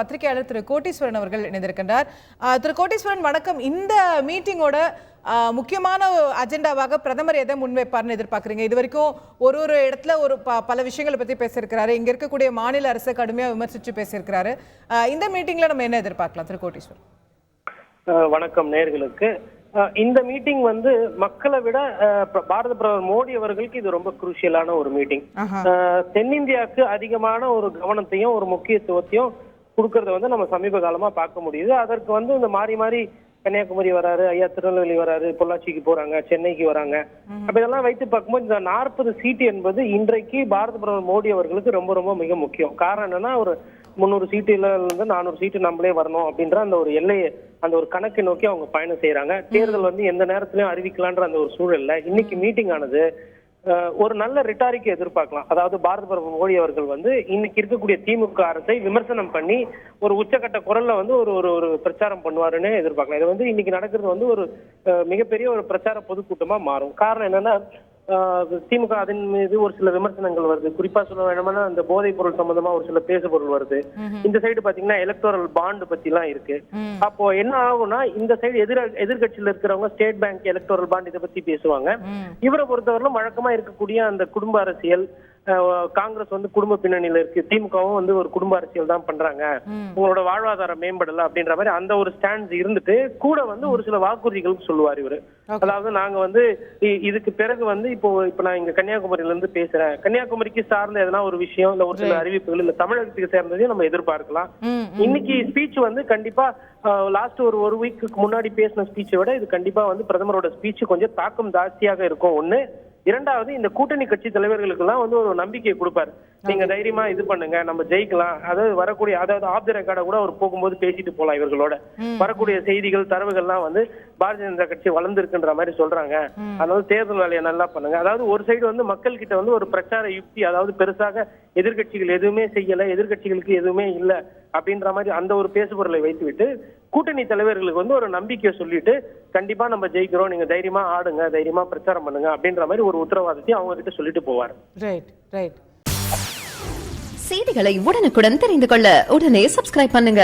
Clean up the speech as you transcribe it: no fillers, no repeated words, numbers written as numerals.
பத்திரிகையாளர் திரு கோட்டீஸ்வரன் அவர்கள் இணைந்திருக்கின்றார். திரு கோட்டீஸ்வரன் வணக்கம். இந்த மீட்டிங்கோட முக்கியமான அஜெண்டாவாக பிரதமர் எதை முன்வைப்பார்னு எதிர்பார்க்குறீங்க? இது வரைக்கும் ஒரு இடத்துல பல விஷயங்களை பற்றி பேசியிருக்கிறாரு. இங்கே இருக்கக்கூடிய மாநில அரசை கடுமையாக விமர்சித்து பேசியிருக்கிறாரு. இந்த மீட்டிங்கில் நம்ம என்ன எதிர்பார்க்கலாம் திரு கோட்டீஸ்வரன்? வணக்கம் நேயர்களுக்கு. இந்த மீட்டிங் மக்களை விட பாரத பிரதமர் மோடி அவர்களுக்கு இது ரொம்ப குரூஷியலான ஒரு மீட்டிங். தென்னிந்தியாவுக்கு அதிகமான ஒரு கவனத்தையும் ஒரு முக்கியத்துவத்தையும் கொடுக்கறத நம்ம சமீப காலமா பார்க்க முடியுது. அதற்கு இந்த மாறி மாறி கன்னியாகுமரி வராரு, ஐயா திருநெல்வேலி வராரு, பொள்ளாச்சிக்கு போறாங்க, சென்னைக்கு வராங்க. அப்ப இதெல்லாம் வைத்து பார்க்கும்போது இந்த 40 சீட்டு என்பது இன்றைக்கு பாரத பிரதமர் மோடி அவர்களுக்கு ரொம்ப ரொம்ப மிக முக்கியம். காரணம் என்னன்னா, ஒரு 300 சீட்டுல இருந்து 400 சீட்டு நம்மளே வரணும் அப்படின்ற அந்த ஒரு எல்லையை, அந்த ஒரு கணக்கை நோக்கி அவங்க பயணம் செய்யறாங்க. தேர்தல் எந்த நேரத்திலயும் அறிவிக்கலான்ற அந்த ஒரு சூழல்ல இன்னைக்கு மீட்டிங் ஆனது ஒரு நல்ல ரிட்டாரிக்கை எதிர்பார்க்கலாம். அதாவது பாரத பிரதமர் மோடி அவர்கள் இன்னைக்கு இருக்கக்கூடிய திமுக அரசை விமர்சனம் பண்ணி ஒரு உச்சக்கட்ட குரல்ல ஒரு பிரச்சாரம் பண்ணுவாருன்னு எதிர்பார்க்கலாம். இது இன்னைக்கு நடக்கிறது ஒரு மிகப்பெரிய ஒரு பிரச்சார பொதுக்கூட்டமா மாறும். காரணம் என்னன்னா, திமுக அதன் மீது ஒரு சில விமர்சனங்கள் வருது. குறிப்பா சொல்ல வேணும்னா, அந்த போதைப் பொருள் சம்பந்தமா ஒரு சில பேசு பொருள் வருது. இந்த சைடு பாத்தீங்கன்னா எலக்டோரல் பாண்ட் பத்தி எல்லாம் இருக்கு. அப்போ என்ன ஆகும்னா, இந்த சைடு எதிர்கட்சியில இருக்கிறவங்க ஸ்டேட் பேங்க் எலக்டோரல் பாண்ட் இதை பத்தி பேசுவாங்க. இவரை பொறுத்தவரையிலும் வழக்கமா இருக்கக்கூடிய அந்த குடும்ப அரசியல், காங்கிரஸ் குடும்ப பின்னணியில இருக்கு, திமுகவும் ஒரு குடும்ப அரசியல் தான் பண்றாங்க, உங்களோட வாழ்வாதாரம் மேம்படல அப்படின்ற மாதிரி அந்த ஒரு ஸ்டாண்ட் இருந்துட்டு கூட ஒரு சில வாக்குறுதிகள் சொல்லுவார் இவரு. அதாவது நாங்க இதுக்கு பிறகு இப்ப நான் இங்க கன்னியாகுமரியில இருந்து பேசுறேன், கன்னியாகுமரிக்கு சார்ந்த எதனா ஒரு விஷயம் இல்ல ஒரு சில அறிவிப்புகள் இல்ல தமிழகத்துக்கு சேர்ந்ததையும் நம்ம எதிர்பார்க்கலாம். இன்னைக்கு ஸ்பீச் கண்டிப்பா லாஸ்ட் ஒரு வீக்கு முன்னாடி பேசின ஸ்பீச்சை விட இது கண்டிப்பா பிரதமரோட ஸ்பீச் கொஞ்சம் தாக்கம் ஜாஸ்தியாக இருக்கும். ஒண்ணு. இரண்டாவது, இந்த கூட்டணி கட்சி தலைவர்களுக்கு எல்லாம் ஒரு நம்பிக்கையை கொடுப்பாரு. நீங்க தைரியமா இது பண்ணுங்க, நம்ம ஜெயிக்கலாம். அதாவது வரக்கூடிய, அதாவது ஆஃப் தி ரெக்கார்டை கூட அவர் போகும்போது பேசிட்டு போலாம். இவர்களோட வரக்கூடிய செய்திகள் தரவுகள்லாம் பாரதிய ஜனதா கட்சி வளர்ந்துருக்குன்ற மாதிரி சொல்றாங்க. அதனால தேர்தல் வேலையை நல்லா பண்ணுங்க. அதாவது ஒரு சைடு மக்கள் கிட்ட ஒரு பிரச்சார யுக்தி, அதாவது பெருசாக எதிர்கட்சிகள் எதுவுமே செய்யல, எதிர்கட்சிகளுக்கு எதுவுமே இல்ல அப்படின்ற மாதிரி அந்த ஒரு பேசுபொருளை வைத்துவிட்டு கூட்டணி தலைவர்களுக்கு ஒரு நம்பிக்கையை சொல்லிட்டு கண்டிப்பா நம்ம ஜெயிக்கிறோம், நீங்க தைரியமா ஆடுங்க, தைரியமா பிரச்சாரம் பண்ணுங்க அப்படின்ற மாதிரி ஒரு உத்தரவாதத்தையும் அவங்க கிட்ட சொல்லிட்டு போவார். செய்திகளை உடனுக்குடன் தெரிந்து கொள்ள உடனே சப்ஸ்கிரைப் பண்ணுங்க.